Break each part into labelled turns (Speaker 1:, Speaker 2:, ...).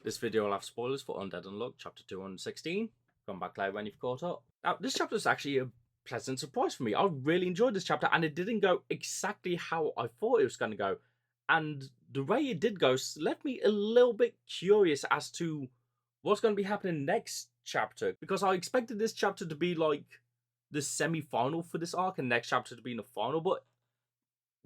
Speaker 1: This video will have spoilers for Undead Unluck, chapter 216. Come back later when you've caught up. Now, this chapter is actually a pleasant surprise for me. I really enjoyed this chapter, and it didn't go exactly how I thought it was going to go. And the way it did go left me a little bit curious as to what's going to be happening next chapter. Because I expected this chapter to be like the semi-final for this arc, and next chapter to be in the final, but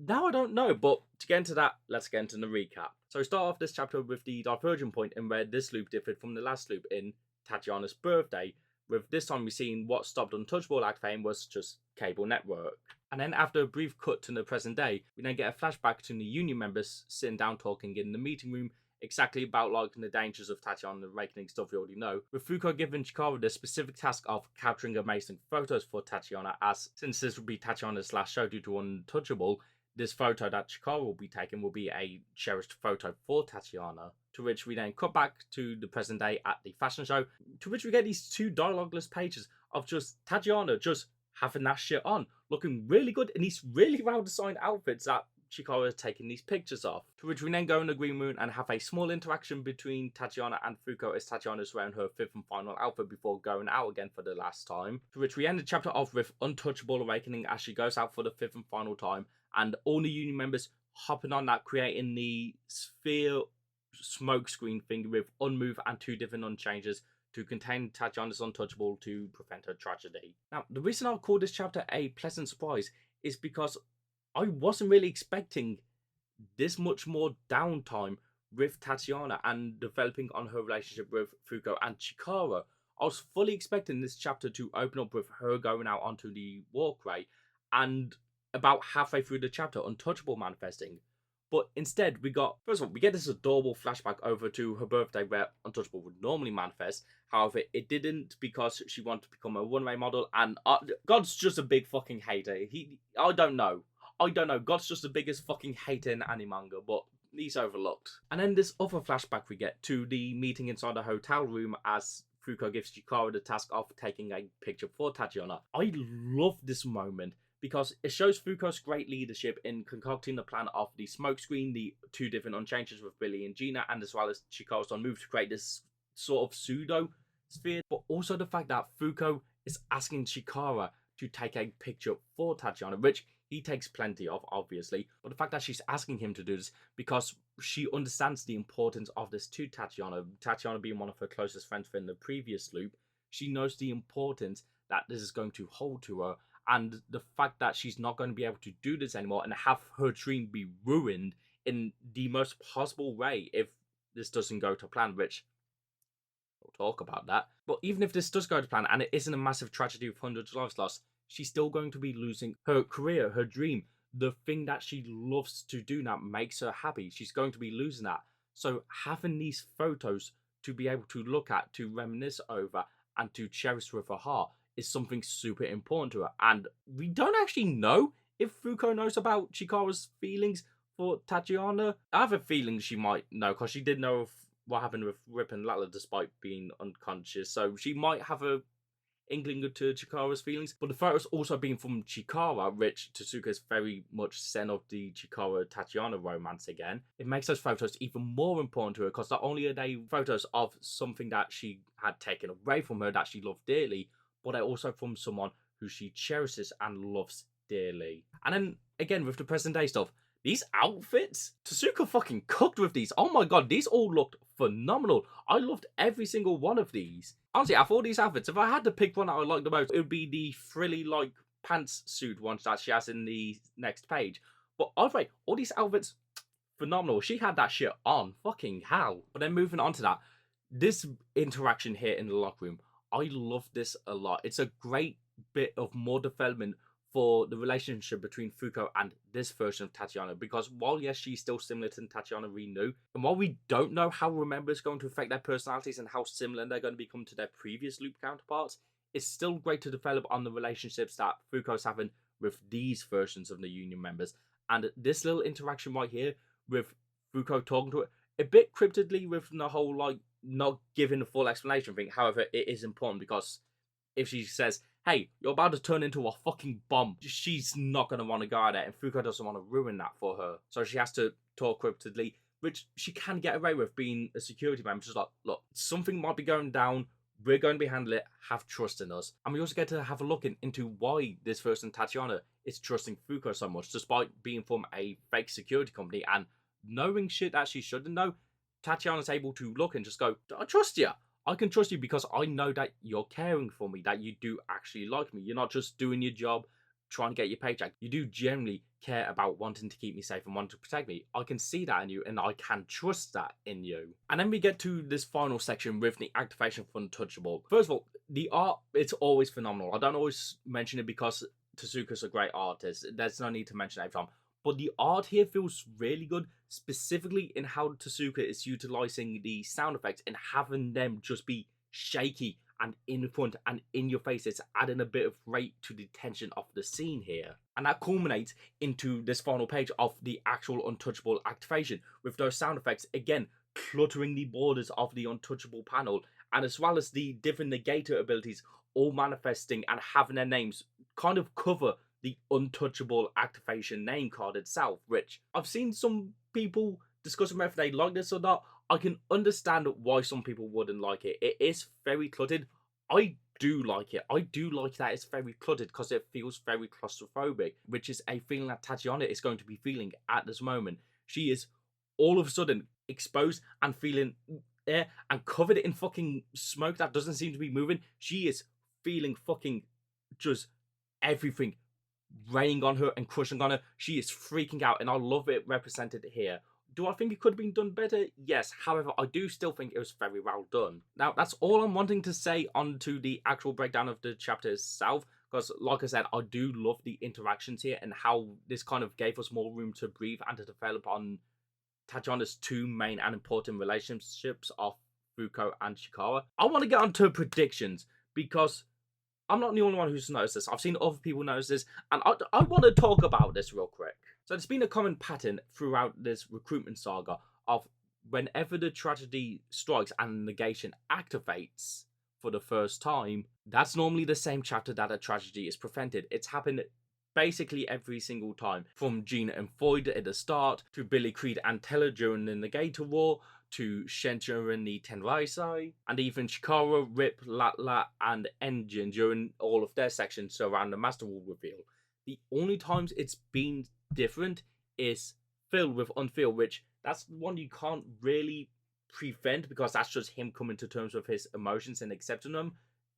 Speaker 1: now I don't know. But to get into that, let's get into the recap. So we start off this chapter with the divergent point in where this loop differed from the last loop in Tatiana's birthday, with this time we seen what stopped Untouchable Act fame was just cable network. And then after a brief cut to the present day, we then get a flashback to the union members sitting down talking in the meeting room exactly about like the dangers of Tatiana awakening stuff we already know, with Fuko giving Chikara the specific task of capturing amazing photos for Tatiana, as since this will be Tatiana's last show due to Untouchable, this photo that Chikara will be taking will be a cherished photo for Tatiana. To which we then cut back to the present day at the fashion show, to which we get these two dialogueless pages of just Tatiana just having that shit on, looking really good in these really well designed outfits that Chikara is taking these pictures of. To which we then go in the Green Moon and have a small interaction between Tatiana and Fuko as Tatiana is wearing her fifth and final outfit before going out again for the last time. To which we end the chapter off with Untouchable awakening as she goes out for the fifth and final time, and all the union members hopping on that, creating the sphere smoke screen thing with Unmove and two different unchanges to contain Tatiana's Untouchable to prevent her tragedy. Now, the reason I'll call this chapter a pleasant surprise is because I wasn't really expecting this much more downtime with Tatiana and developing on her relationship with Fuko and Chikara. I was fully expecting this chapter to open up with her going out onto the walkway, and about halfway through the chapter, Untouchable manifesting. But instead, we got, first of all, we get this adorable flashback over to her birthday where Untouchable would normally manifest. However, it didn't because she wanted to become a runway model, and God's just a big fucking hater. I don't know. God's just the biggest fucking hater in anime manga, but he's overlooked. And then this other flashback we get to the meeting inside the hotel room as Fuko gives Chikara the task of taking a picture for Tatiana. I love this moment because it shows Fuko's great leadership in concocting the plan of the smokescreen, the two different unchanges with Billy and Gina, and as well as Chikara's on move to create this sort of pseudo sphere, but also the fact that Fuko is asking Chikara to take a picture for Tatiana, which he takes plenty of, obviously, but the fact that she's asking him to do this because she understands the importance of this to Tatiana. Tatiana being one of her closest friends in the previous loop, she knows the importance that this is going to hold to her, and the fact that she's not going to be able to do this anymore and have her dream be ruined in the most possible way if this doesn't go to plan, which we'll talk about that. But even if this does go to plan and it isn't a massive tragedy with hundreds of lives lost, she's still going to be losing her career, her dream, the thing that she loves to do now makes her happy. She's going to be losing that. So having these photos to be able to look at, to reminisce over, and to cherish with her heart is something super important to her. And we don't actually know if Fuko knows about Chikara's feelings for Tatiana. I have a feeling she might know, because she did know of what happened with Rip and Lala despite being unconscious. So she might have a inkling to Chikara's feelings, but the photos also being from Chikara, which Tozuka is very much sent of the Chikara-Tatiana romance again. It makes those photos even more important to her, because not only are they photos of something that she had taken away from her that she loved dearly, but they're also from someone who she cherishes and loves dearly. And then, again, with the present day stuff, these outfits, Tozuka fucking cooked with these. Oh my god, these all looked phenomenal. I loved every single one of these. Honestly, out of all these outfits, if I had to pick one that I liked the most, it would be the frilly, like, pantsuit ones that she has in the next page. But either way, all these outfits, phenomenal. She had that shit on. Fucking hell. But then moving on to that, this interaction here in the locker room, I love this a lot. It's a great bit of more development for the relationship between Fuko and this version of Tatiana, because while yes, she's still similar to Tatiana we knew, and while we don't know how Remember is going to affect their personalities and how similar they're going to become to their previous loop counterparts, it's still great to develop on the relationships that Fuko's having with these versions of the union members. And this little interaction right here with Fuko talking to it, a bit cryptically with the whole like not giving a full explanation thing. However, it is important because if she says, hey, you're about to turn into a fucking bomb, she's not going to want to go at it, and Fuko doesn't want to ruin that for her. So she has to talk cryptically, which she can get away with being a security man. She's like, look, something might be going down. We're going to be handling it. Have trust in us. And we also get to have a look into why this person, Tatiana, is trusting Fuko so much, despite being from a fake security company and knowing shit that she shouldn't know. Tatiana's able to look and just go, I trust you. I can trust you because I know that you're caring for me, that you do actually like me. You're not just doing your job, trying to get your paycheck. You do generally care about wanting to keep me safe and wanting to protect me. I can see that in you, and I can trust that in you. And then we get to this final section with the activation for Untouchable. First of all, the art, it's always phenomenal. I don't always mention it because Tozuka's a great artist. There's no need to mention it every time. But the art here feels really good, specifically in how Tozuka is utilizing the sound effects and having them just be shaky and in front and in your face. It's adding a bit of weight to the tension of the scene here. And that culminates into this final page of the actual Untouchable activation, with those sound effects, again, cluttering the borders of the Untouchable panel, and as well as the different negator abilities all manifesting and having their names kind of cover the Untouchable activation name card itself, which I've seen some people discussing whether they like this or not. I can understand why some people wouldn't like it. It is very cluttered. I do like it. I do like that it's very cluttered because it feels very claustrophobic, which is a feeling that Tatiana is going to be feeling at this moment. She is all of a sudden exposed and feeling air and covered in fucking smoke that doesn't seem to be moving. She is feeling fucking just everything raining on her and crushing on her. She is freaking out, and I love it represented here. Do I think it could have been done better? Yes. However, I do still think it was very well done. Now, that's all I'm wanting to say onto the actual breakdown of the chapter itself, because, like I said, I do love the interactions here and how this kind of gave us more room to breathe and to develop on Tatiana's two main and important relationships of Fuko and Chikara. I want to get onto predictions, because I'm not the only one who's noticed this. I've seen other people notice this, and I want to talk about this real quick. So there's been a common pattern throughout this recruitment saga of whenever the tragedy strikes and negation activates for the first time, that's normally the same chapter that a tragedy is prevented. It's happened basically every single time, from Gina and Floyd at the start, to Billy, Creed, and Teller during the Negator War, to Shencha and the Tenraisai, and even Chikara, Rip, Latla, and Engine during all of their sections around the Master Wall reveal. The only times it's been different is Phil with Unfeel, which that's one you can't really prevent because that's just him coming to terms with his emotions and accepting them,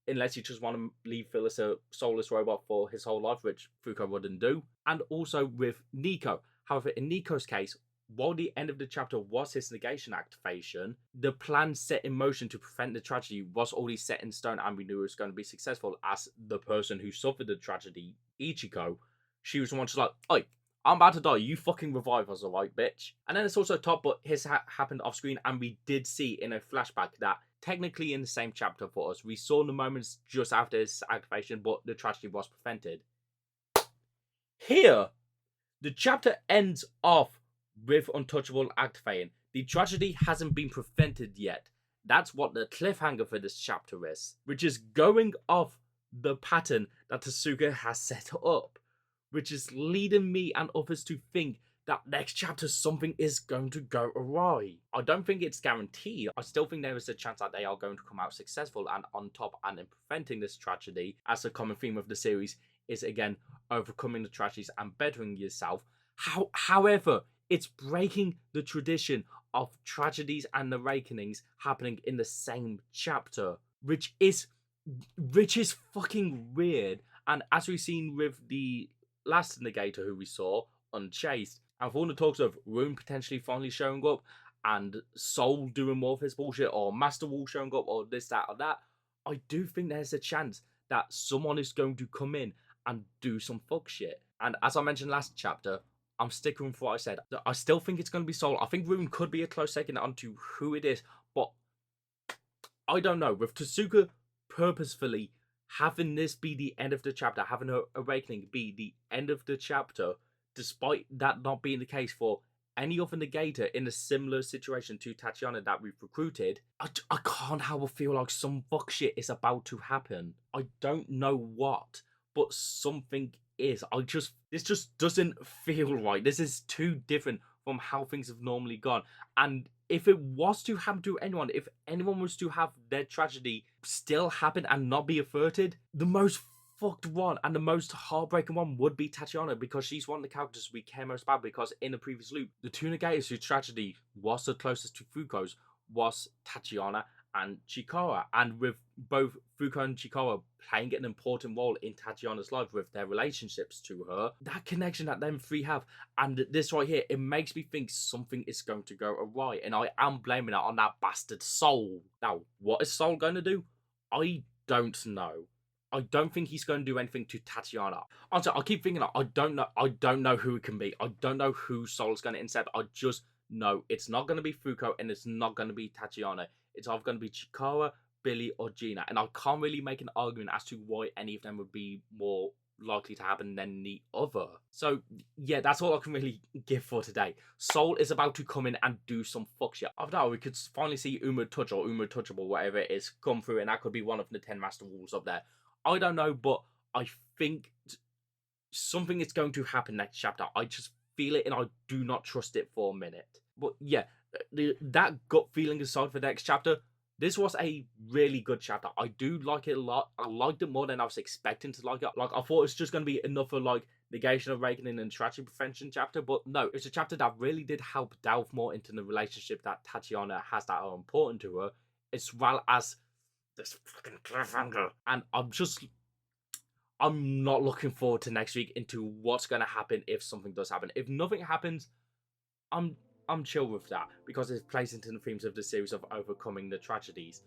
Speaker 1: unless you just want to leave Phil as a soulless robot for his whole life, which Fuko wouldn't do. And also with Nico. However, in Nico's case, while the end of the chapter was his negation activation, the plan set in motion to prevent the tragedy was already set in stone, and we knew it was going to be successful. As the person who suffered the tragedy, Ichiko, she was the one just like, oi, I'm about to die, you fucking revive us, alright, bitch? And then it's also top, but his happened off screen, and we did see in a flashback that technically in the same chapter for us, we saw the moments just after his activation, but the tragedy was prevented. Here, the chapter ends off with Untouchable activating. The tragedy hasn't been prevented yet. That's what the cliffhanger for this chapter is, which is going off the pattern that Tozuka has set up, which is leading me and others to think that next chapter something is going to go awry. I don't think it's guaranteed. I still think there is a chance that they are going to come out successful and on top, and in preventing this tragedy, as the common theme of the series is again overcoming the tragedies and bettering yourself. However, it's breaking the tradition of tragedies and awakenings happening in the same chapter, which is fucking weird. And as we've seen with the last Negator who we saw, Unchased, and for all the talks of Rune potentially finally showing up, and Soul doing more of his bullshit, or Master Wall showing up, or this, that, or that, I do think there's a chance that someone is going to come in and do some fuck shit. And as I mentioned last chapter, I'm sticking with what I said. I still think it's going to be Soul. I think Rune could be a close second onto who it is, but I don't know. With Tozuka purposefully having this be the end of the chapter, having her awakening be the end of the chapter, despite that not being the case for any other Negator in a similar situation to Tatiana that we've recruited, I can't help but feel like some fuck shit is about to happen. I don't know what, but something is. This just doesn't feel right. This is too different from how things have normally gone. And if it was to happen to anyone, if anyone was to have their tragedy still happen and not be averted, the most fucked one and the most heartbreaking one would be Tatiana, because she's one of the characters we care most about, because in the previous loop, the two negators whose tragedy was the closest to Fuko's was Tatiana and Chikara, and with both Fuko and Chikara playing an important role in Tatiana's life with their relationships to her, that connection that them three have, and this right here, it makes me think something is going to go awry, and I am blaming it on that bastard Soul. Now, what is Soul going to do? I don't know. I don't think he's going to do anything to Tatiana. Honestly, I keep thinking, I don't know who it can be. I don't know who Soul's going to intercept. I just know it's not going to be Fuko and it's not going to be Tatiana. It's either going to be Chikara, Billy, or Gina. And I can't really make an argument as to why any of them would be more likely to happen than the other. So, yeah, that's all I can really give for today. Soul is about to come in and do some fuck shit. After that, we could finally see Uma Touch or Uma Touchable, whatever it is, come through, and that could be one of the 10 Master Rules up there. I don't know, but I think something is going to happen next chapter. I just feel it, and I do not trust it for a minute. But yeah, that gut feeling aside for the next chapter, this was a really good chapter. I do like it a lot. I liked it more than I was expecting to like it. Like, I thought it was just going to be enough for, like, negation of Reckoning and tragedy prevention chapter, but no, it's a chapter that really did help delve more into the relationship that Tatiana has that are important to her, as well as this fucking cliffhanger. And I'm not looking forward to next week into what's going to happen if something does happen. If nothing happens, I'm chill with that, because it plays into the themes of the series of overcoming the tragedies.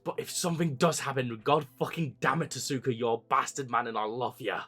Speaker 1: But if something does happen, God fucking damn it, Tozuka, you're a bastard man and I love ya.